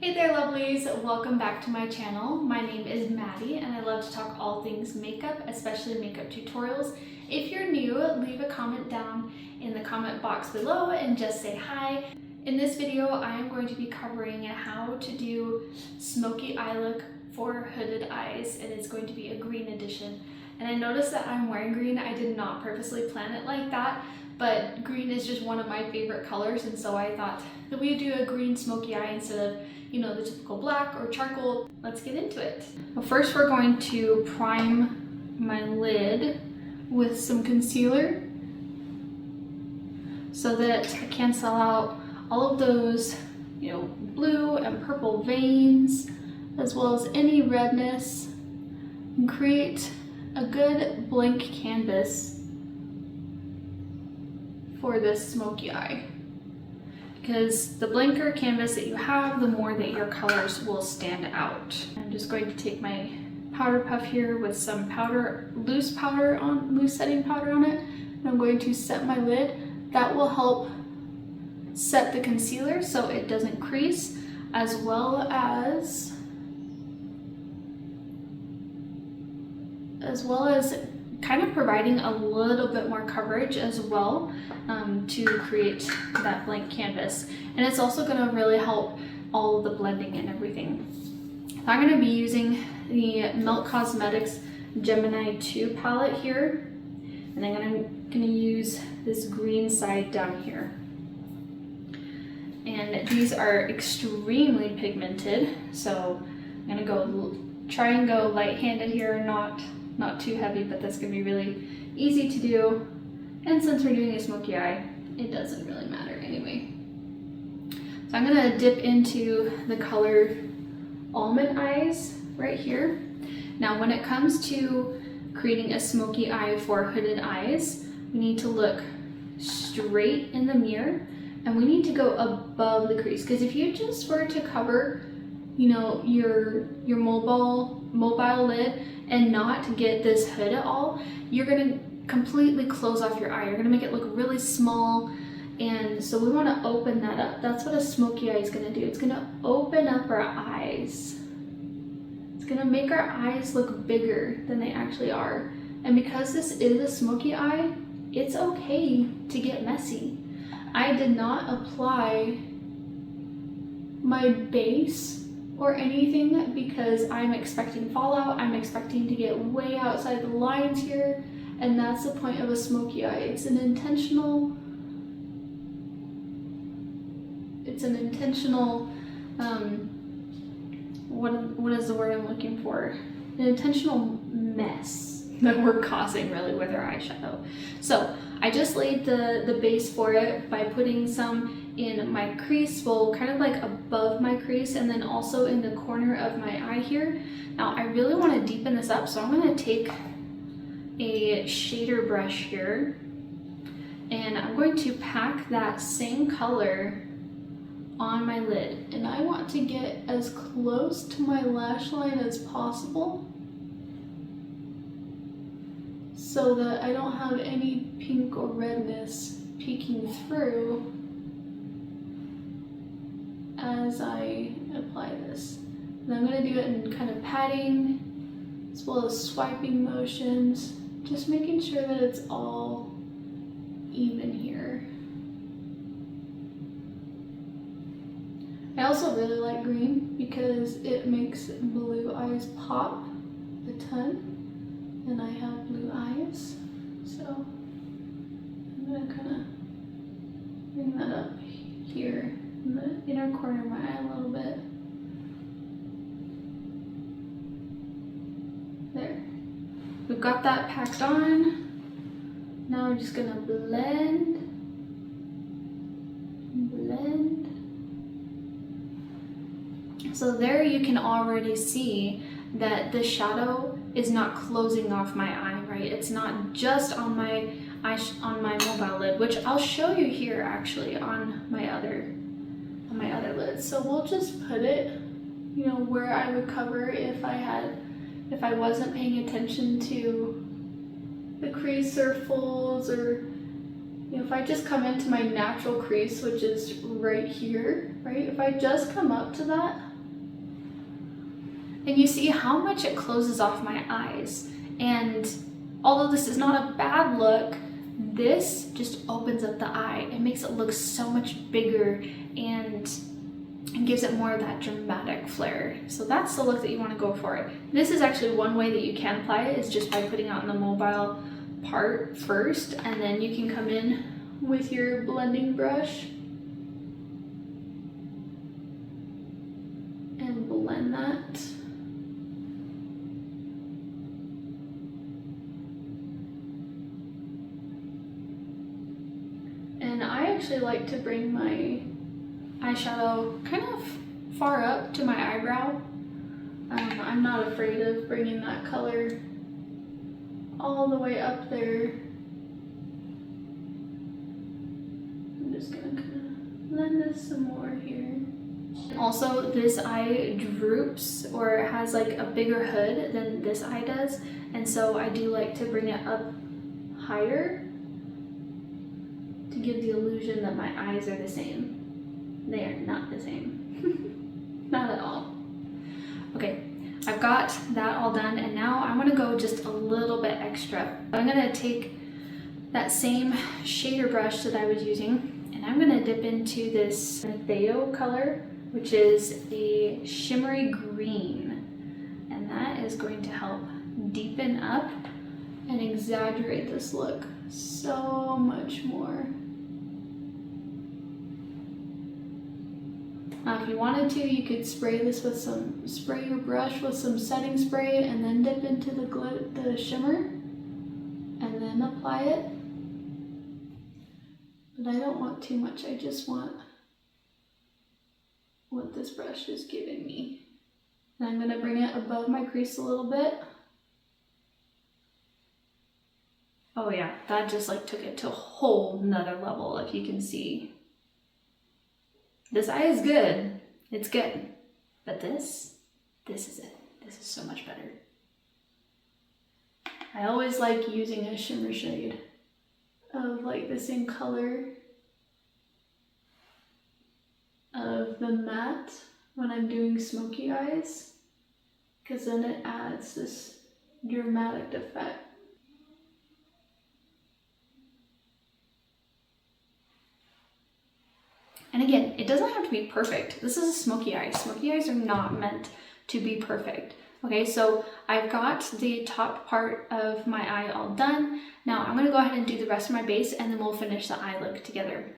Hey there lovelies, welcome back to my channel. My name is Maddie and I love to talk all things makeup, especially makeup tutorials. If you're new, leave a comment down in the comment box below and just say hi. In this video, I am going to be covering how to do smoky eye look for hooded eyes, and it's going to be a green edition. And I noticed that I'm wearing green. I did not purposely plan it like that, but green is just one of my favorite colors, and so I thought that we would do a green smoky eye instead of, you know, the typical black or charcoal. Let's get into it. But first we're going to prime my lid with some concealer so that I cancel out all of those, you know, blue and purple veins, as well as any redness, and create a good blank canvas for this smoky eye. Because the blanker canvas that you have, the more that your colors will stand out. I'm just going to take my powder puff here with some powder, loose setting powder on it, and I'm going to set my lid. That will help set the concealer so it doesn't crease, as well as kind of providing a little bit more coverage as well, to create that blank canvas. And it's also going to really help all of the blending and everything. So I'm going to be using the Milk Cosmetics Gemini 2 palette here, and I'm going to use this green side down here. And these are extremely pigmented, so I'm going to try and go light-handed here, not too heavy, but that's going to be really easy to do. And since we're doing a smoky eye, it doesn't really matter anyway. So I'm going to dip into the color Almond Eyes right here. Now when it comes to creating a smoky eye for hooded eyes, we need to look straight in the mirror and we need to go above the crease, because if you just were to cover, you know, your mobile lid and not get this hood at all, you're gonna completely close off your eye. You're gonna make it look really small, and so we want to open that up. That's what a smoky eye is gonna do. It's gonna open up our eyes. It's gonna make our eyes look bigger than they actually are. And because this is a smoky eye, it's okay to get messy. I did not apply my base or anything because I'm expecting fallout. I'm expecting to get way outside the lines here, and that's the point of a smoky eye. It's an intentional what is the word I'm looking for? An intentional mess that we're causing really with our eyeshadow. So I just laid the base for it by putting some in my crease, well, kind of like above my crease, and then also in the corner of my eye here. Now I really want to deepen this up, so I'm going to take a shader brush here and I'm going to pack that same color on my lid, and I want to get as close to my lash line as possible so that I don't have any pink or redness peeking through as I apply this. And I'm going to do it in kind of patting as well as swiping motions, just making sure that it's all even here. I also really like green because it makes blue eyes pop a ton, and I have blue eyes, so I'm going to kind of bring that up here in the inner corner of my eye a little bit. There. We've got that packed on. Now we're just gonna blend. So there you can already see that the shadow is not closing off my eye, right? It's not just on my mobile lid, which I'll show you here actually on my other lid. So we'll just put it, you know, where I would cover if I wasn't paying attention to the crease or folds, or, you know, if I just come into my natural crease, which is right here, right? If I just come up to that, and you see how much it closes off my eyes. And although this is not a bad look, this just opens up the eye. It makes it look so much bigger and gives it more of that dramatic flair. So that's the look that you want to go for. This is actually one way that you can apply it, is just by putting it on the mobile part first, and then you can come in with your blending brush and blend that. And I actually like to bring my eyeshadow kind of far up to my eyebrow. I'm not afraid of bringing that color all the way up there. I'm just gonna kind of blend this some more here. Also, this eye droops or has like a bigger hood than this eye does, and so I do like to bring it up higher to give the illusion that my eyes are the same. They are not the same. Not at all. Okay, I've got that all done, and now I'm gonna go just a little bit extra. I'm gonna take that same shader brush that I was using, and I'm gonna dip into this Shiseido color, which is a shimmery green, and that is going to help deepen up and exaggerate this look so much more. Now, if you wanted to, you could spray this with spray your brush with some setting spray and then dip into the shimmer and then apply it. But I don't want too much, I just want what this brush is giving me. And I'm gonna bring it above my crease a little bit. Oh yeah, that just like took it to a whole nother level, if you can see. This eye is good, it's good, but this is it. This is so much better. I always like using a shimmer shade of like the same color of the matte when I'm doing smoky eyes, because then it adds this dramatic effect. And again, it doesn't have to be perfect. This is a smoky eye. Smoky eyes are not meant to be perfect. Okay, so I've got the top part of my eye all done. Now I'm gonna go ahead and do the rest of my base, and then we'll finish the eye look together.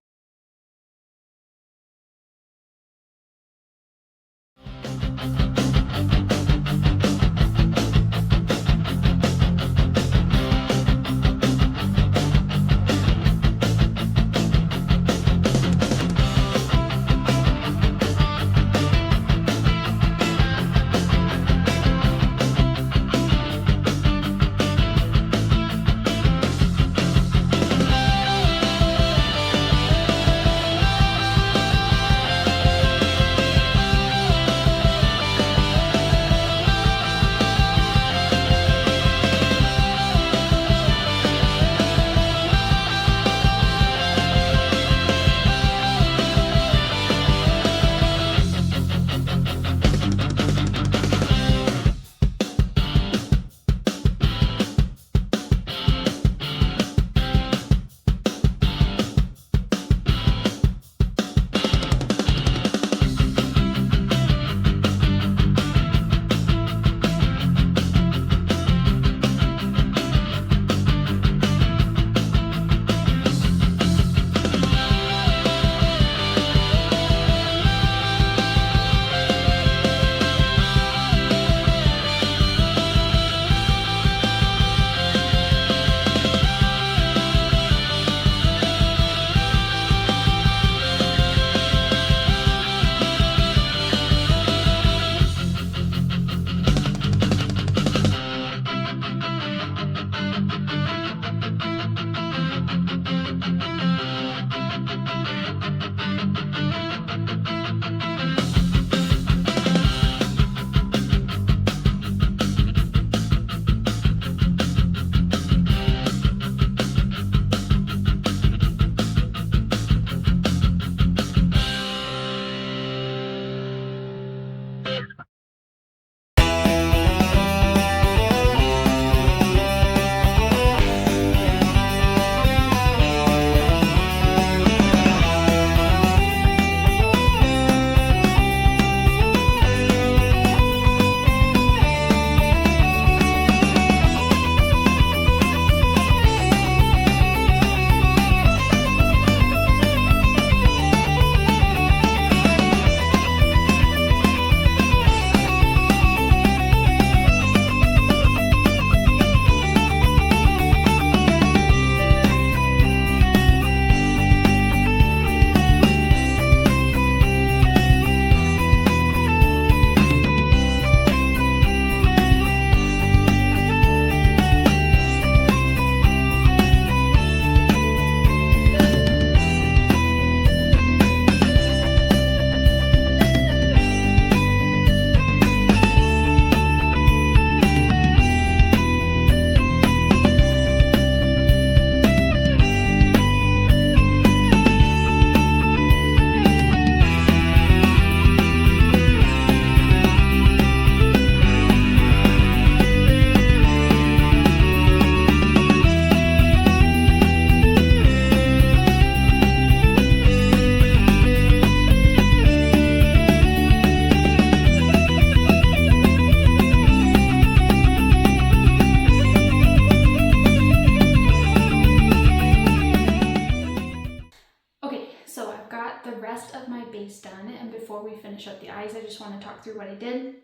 talk through what I did.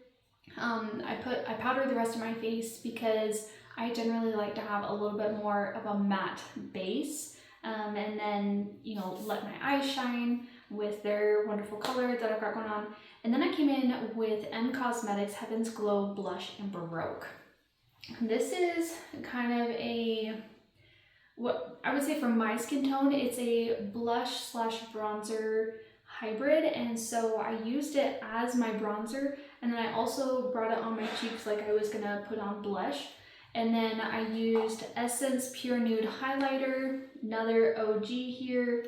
I powdered the rest of my face because I generally like to have a little bit more of a matte base, and then, you know, let my eyes shine with their wonderful color that I've got going on. And then I came in with M Cosmetics Heaven's Glow Blush in Baroque. This is kind of a, what I would say for my skin tone, it's a blush slash bronzer hybrid, and so I used it as my bronzer, and then I also brought it on my cheeks like I was gonna put on blush. And then I used Essence Pure Nude highlighter, another OG here,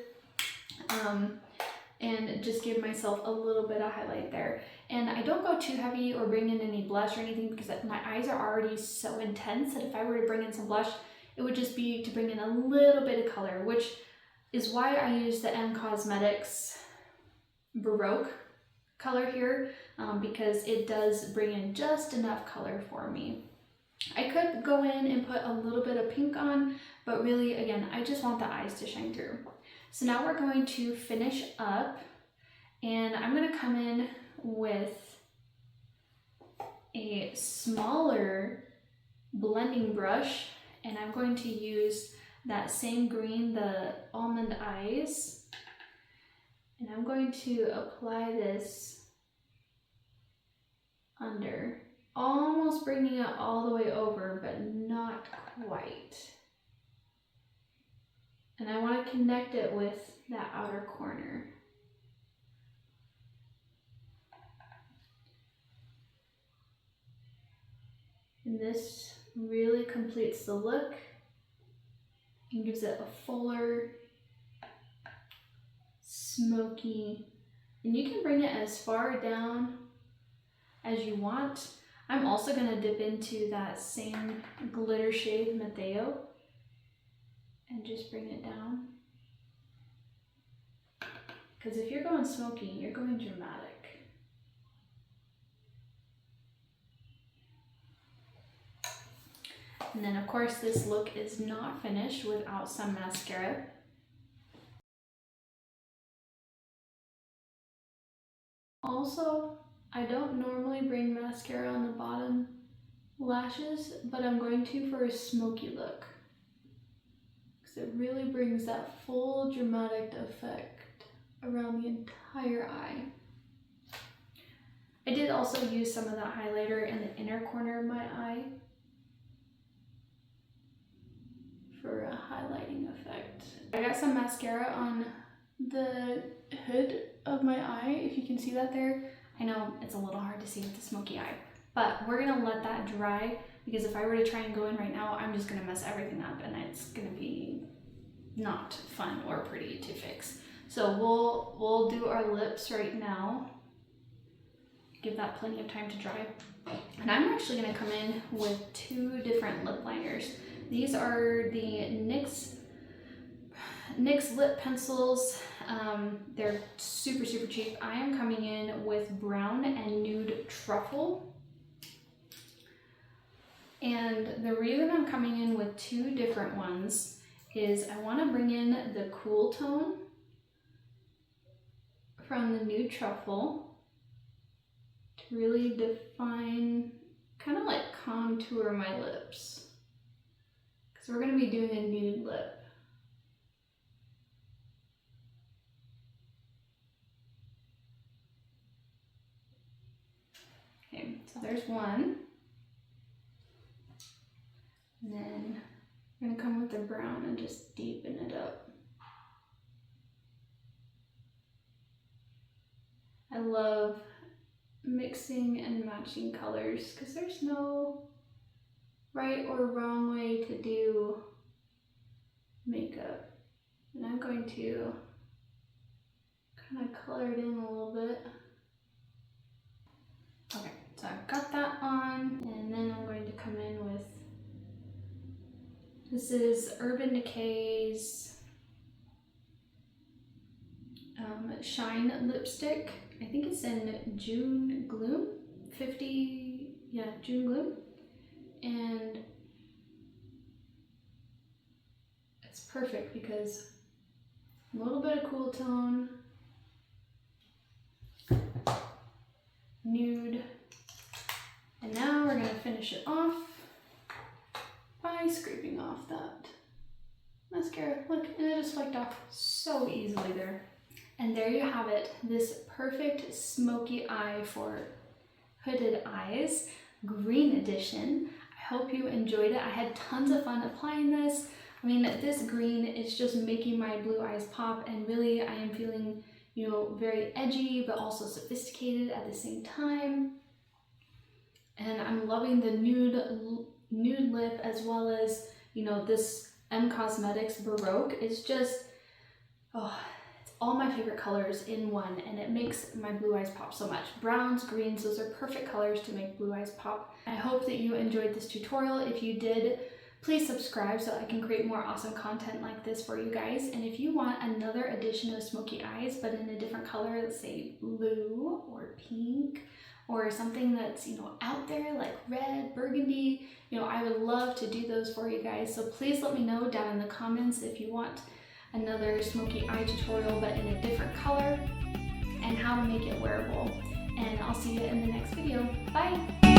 and just give myself a little bit of highlight there. And I don't go too heavy or bring in any blush or anything because my eyes are already so intense that if I were to bring in some blush, it would just be to bring in a little bit of color, which is why I use the M Cosmetics Baroque color here, because it does bring in just enough color for me. I could go in and put a little bit of pink on, but really, again, I just want the eyes to shine through. So now we're going to finish up, and I'm going to come in with a smaller blending brush, and I'm going to use that same green, the Almond Eyes, and I'm going to apply this under, almost bringing it all the way over, but not quite. And I want to connect it with that outer corner. And this really completes the look and gives it a fuller, smoky, and you can bring it as far down as you want. I'm also going to dip into that same glitter shade Mateo and just bring it down. Because if you're going smoky, you're going dramatic. And then of course this look is not finished without some mascara. Also, I don't normally bring mascara on the bottom lashes, but I'm going to for a smoky look. Because it really brings that full dramatic effect around the entire eye. I did also use some of that highlighter in the inner corner of my eye for a highlighting effect. I got some mascara on the hood of my eye, if you can see that there. I know it's a little hard to see with the smoky eye, but we're gonna let that dry, because if I were to try and go in right now, I'm just gonna mess everything up and it's gonna be not fun or pretty to fix. So we'll do our lips right now. Give that plenty of time to dry. And I'm actually gonna come in with two different lip liners. These are the NYX lip pencils. They're super cheap. I am coming in with Brown and Nude Truffle. And the reason I'm coming in with two different ones is I want to bring in the cool tone from the Nude Truffle to really define, kind of like contour my lips. Because we're going to be doing a nude lip. Okay, so there's one. And then I'm going to come with the brown and just deepen it up. I love mixing and matching colors because there's no right or wrong way to do makeup. And I'm going to kind of color it in a little bit. Okay, so I've got that on, and then I'm going to come in with, this is Urban Decay's Shine lipstick. I think it's in June Gloom, June Gloom. And it's perfect because a little bit of cool tone, Nude. And now we're gonna finish it off by scraping off that mascara. Look, and it just flaked off so easily there. And there you have it, this perfect smoky eye for hooded eyes, green edition. I hope you enjoyed it. I had tons of fun applying this. I mean, this green is just making my blue eyes pop, and really I am feeling, you know, very edgy but also sophisticated at the same time. And I'm loving the nude lip, as well as, you know, this M Cosmetics Baroque is just, oh, it's all my favorite colors in one, and it makes my blue eyes pop so much. Browns, greens, those are perfect colors to make blue eyes pop. I hope that you enjoyed this tutorial. If you did, please subscribe so I can create more awesome content like this for you guys. And if you want another edition of Smoky Eyes, but in a different color, let's say blue or pink, or something that's, you know, out there like red, burgundy, you know, I would love to do those for you guys. So please let me know down in the comments if you want another smoky eye tutorial but in a different color, and how to make it wearable. And I'll see you in the next video. Bye!